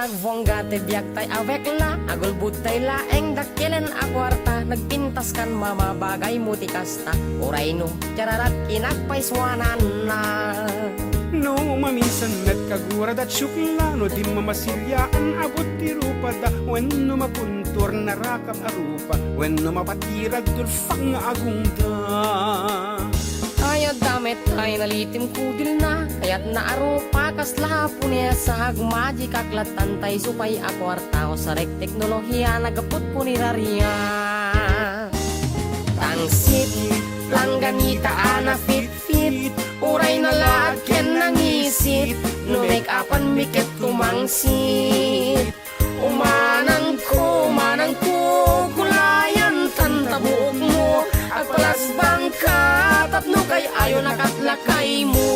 nagvongga te biyak tay awek la agol butay laeng dakilen akwarta nagpintas kan mama bagay mo ti kasta uray no jararat kinakpay swanan na. No maminsan at kagura dat syukla no di mamasilyaan abot ti rupa da when no mapuntur narakap arupa when no mapatirag dulfang agungda. Ayat damit ay nalitim kudil na kayat naarupa kasla punya sa agmaji kaklatan tay supay akwarta o sarek teknolohiya nagaput puniraria. Tangsit langganita ana fit uray na lagyan ng isit no make upan mikit kumangsit umanang ko kulayan tantabuok mo agpalas bangka tapno kay ayo nakatlakay mo.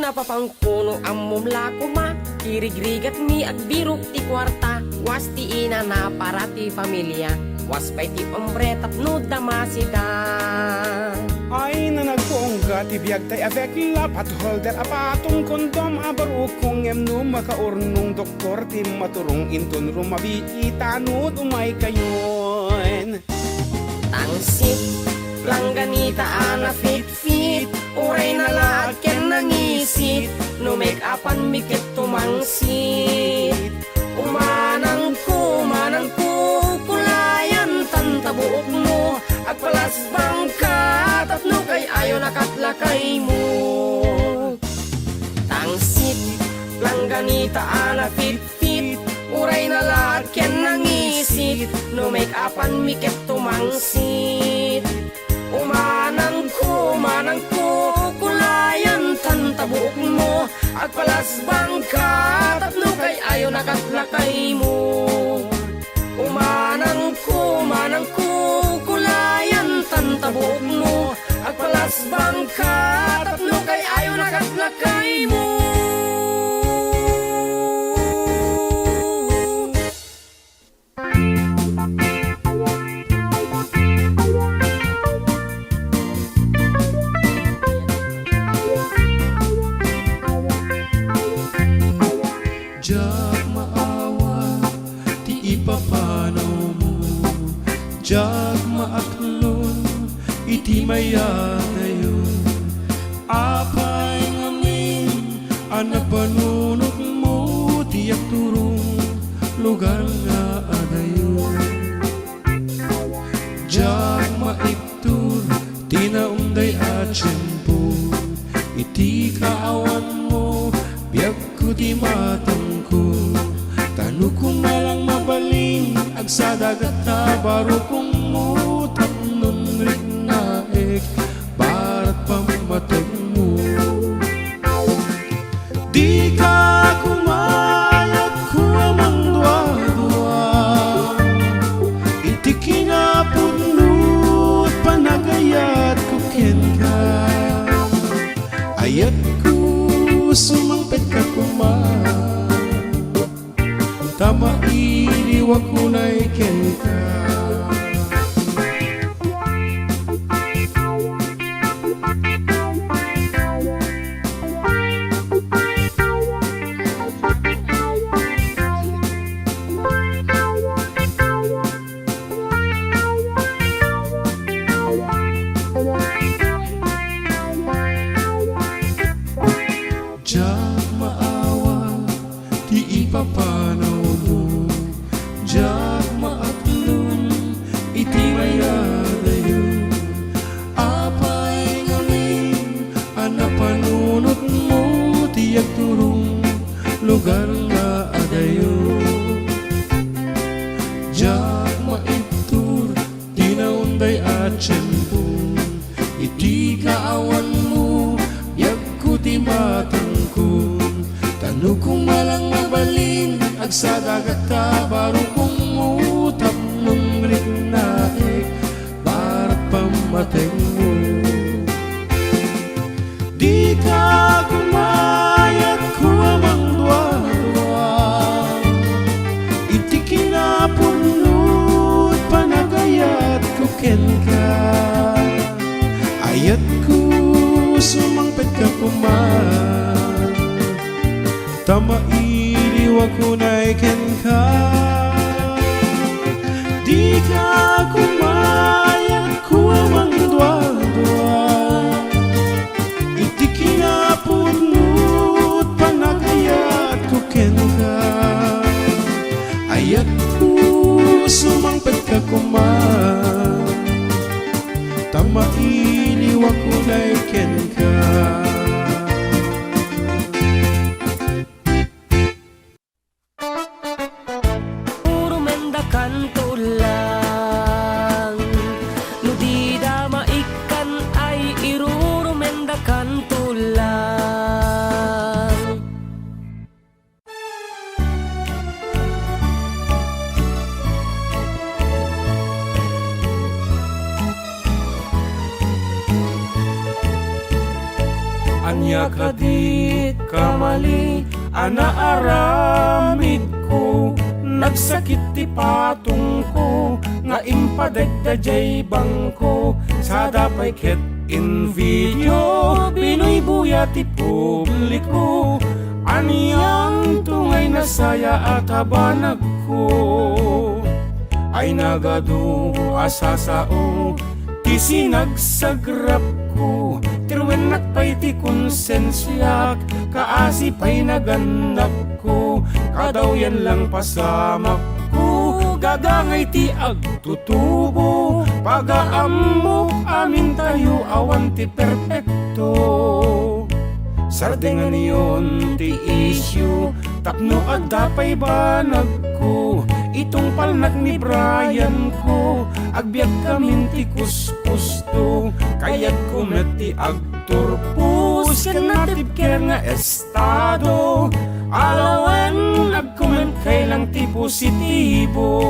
Napapangkuno amom lako ma kirigrigat mi agbirok ti kwarta was ti ina na para ti familia was pay ti ombre tapno damasida. Ay na nagpongga ti biyag tay avek la pat holder apatong kondom abarukong emno makaurnong doktor ti maturong inton rumabi itanod umay kayon. Tangsit langganita ana fit uray na lagyan ng isit no make upan mikit tumangsit umanang ko kulayan tantabuok mo agpalas bangka tapno kay ayo nakatlakay mo. Tangsit langganita ana fit uray na lagyan ng isit no make upan mikit tumangsit umanang ko kulayan tantabuok mo agpalas bangka tapno kay ayo nakatlakay mo. Umanang ko kulayan tantabuok mo agpalas bangka tapno kay ayo nakatlakay mo. Jag maaklon iti mayadayon apay ngamin anak panunok mo tiyak turong lugar nga adayon. Jag maiktur tinaumday at tiyempo iti kaawan mo biyak ko di matang ko tanu ko malang mabaling sa dagat na baro kong mutak nun rin naik barat pamatag mo. Di ka kumayat ko amang dua-dua iti kinapunot panagayat ko ken ka ayat ko sumangpet ka kumayat tama iniwag ko na ikenta. Diyan maawa di ipapanaw mo diyan maaklon iti mayadayon apay ngamin anapanunot mo tiyak turong lugar nga adayon. Diyan maitur dinaunday at tiyempo iti kaawan mo yak ko ti matangkon tanu kong malang mabalin agsa dagat ka baro kong utap nung rin naik barat pamateng mo. Di ka kumayat ko amang dwa-dwa, iti kinapunod panagayat ko ken ka. Ayat ko sumangpet ka kuman, tama iliwag ko na ken ka. Di ka kumayat ko amang dwa-dwa, iti kinapunod panagayat ko ken ka. Ayat ko sumangpet ka kuman, tama iliwag ko na ken ka. Kanto lang no di da maikan ay irurumenda kanto lang. Anya kadit kamali anaaramid ko, nagsakit ti patong ko, nga impadagdajay bangko, sa dapay ket in video, binoy buya ti publiko, aniyang tungay nasaya at habanag ko, ay nagadu asasao, ti sinagsagrap ko, tirwen nakpay ti konsensyak, kaasi pay naganap ko, kadaw yan lang pasamak ko, gagangay ti agtutubo, pagaamok amin tayo awan ti perpekto. Sardengan yon ti issue, tapno at dapay banag ko, itong palnak ni Brian ko, agbyag kamin ti kuskusto, kayat kumet ti agturpus, ken natib ker nga estado, alawan agkumen kailang ti positibo.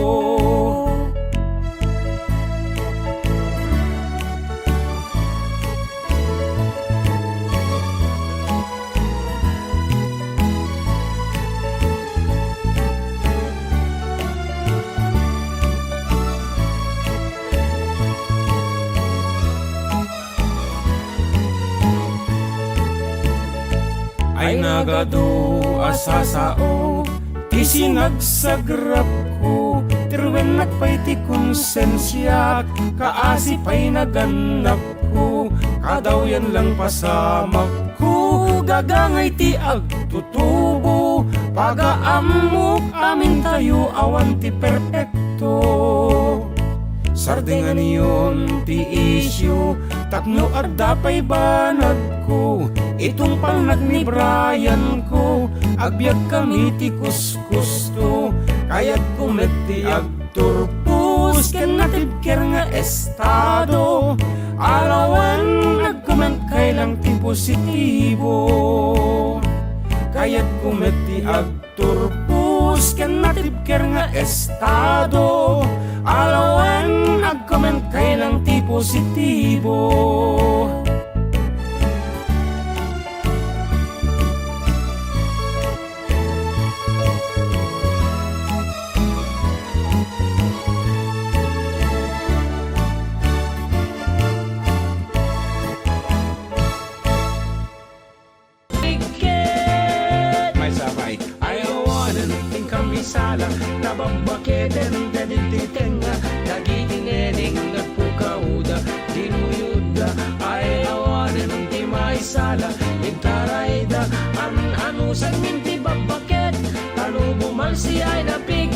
Ay nagadu asasao, ti sinagsagrap ko, tirwen nakpay ti konsensyak, kaasi pay naganap ko, kadaw yan lang pasamak ko, gagangay ti agtutubo, pagaamok amin tayo awan ti perpekto. Sardengan yon ti issue, tapno at dapay banag ko, itong palnag ni Brian ko, agbyag kami ti kuskusto, kayat kumet ti agturpus, ken natib ker nga estado, alawan agkumen kailang ti positibo, kayat kumet ti agturpus, ken natib ker nga estado, alawan agkumen kailang ti positibo. Sala nababaketen dadititenga dagigingeding nagpukauda dinuyuda ay awanen ti maisala igtarayda anusan minti babaket talo bumalsi ay napigket.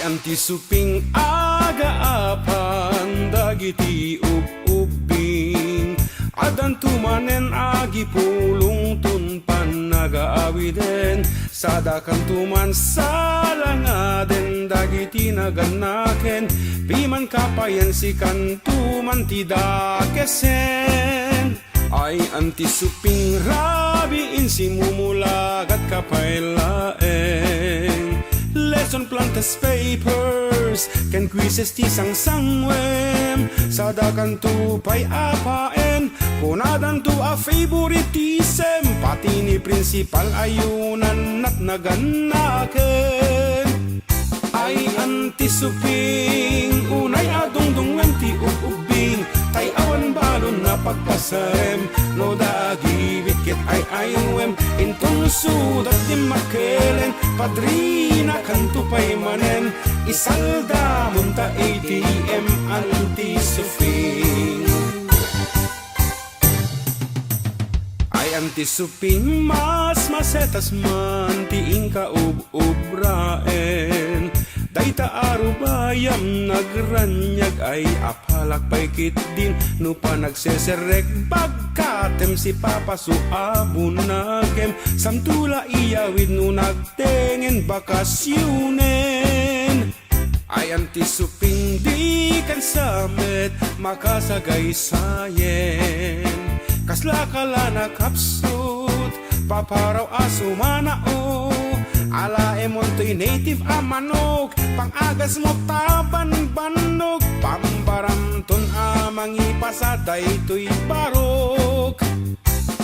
Anti suping agaapan dagiti ubing adan tumanen agi pulong tun panay nagaawiden sadakan tuman salangaden dagiti naganaken piman kapayan si kantuman tidakesen ay antisuping rabiin si mumulagat kapailaeng lesson plan test papers ken quizzes ti sangwem sadakan tu pay apaen kunadan tu a favoritism pati ni principal ayunan at naganaken ay antisuping unay adungdungan ti ubing tay awan balon na pagpasarem no dagi wikit ay ayungwem intong sudat di makelen padrina kanto pay manen isalda munta ATM antisuping ay antisuping mas masetas man tiing kaub-ubraen dayta arubayam nagranyag ay apalak paikit din no pa nagseserek bagkatem si papaso abunagem samtula iyawid no nagtengen bakasyunen ay antisuping di kan samet makasagay sayen kasla kala na kapsut paparaw asumanao ala emontoy native amanog pangagas mo taban banog pambaramton amang ipasaday to'y barok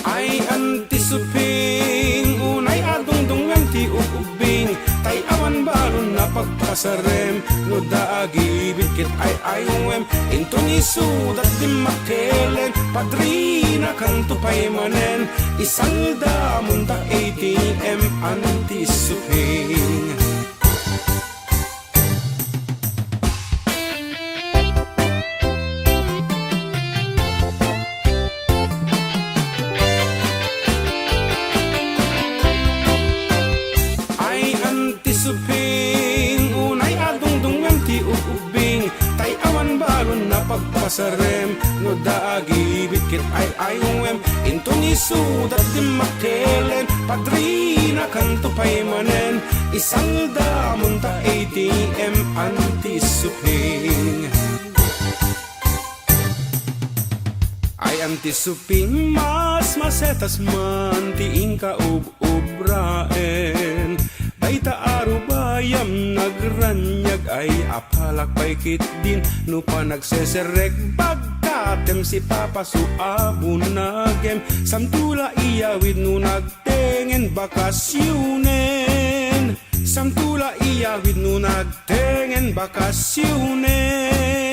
ay antisuping unay adungdungan ti ubing tay awan balon na pagpasarem no daagi bikit ay ayungwem into ni sudat di makelen padrina kanto pay manen isalda munta ATM antisuping pagpasarem no daagi bikit ay ayungwem into ni sudat di makelen padrina kanto pay manen isalda munta ATM antisuping ay antisuping mas masetas man tiing kaub-ubraen dayta arubayam nagranyag ay apalak paikit din no pa nagseserek bagkatem si papaso abunagem samtula iyawid no nagtengen bakasyunen samtula iyawid no nagtengen bakasyunen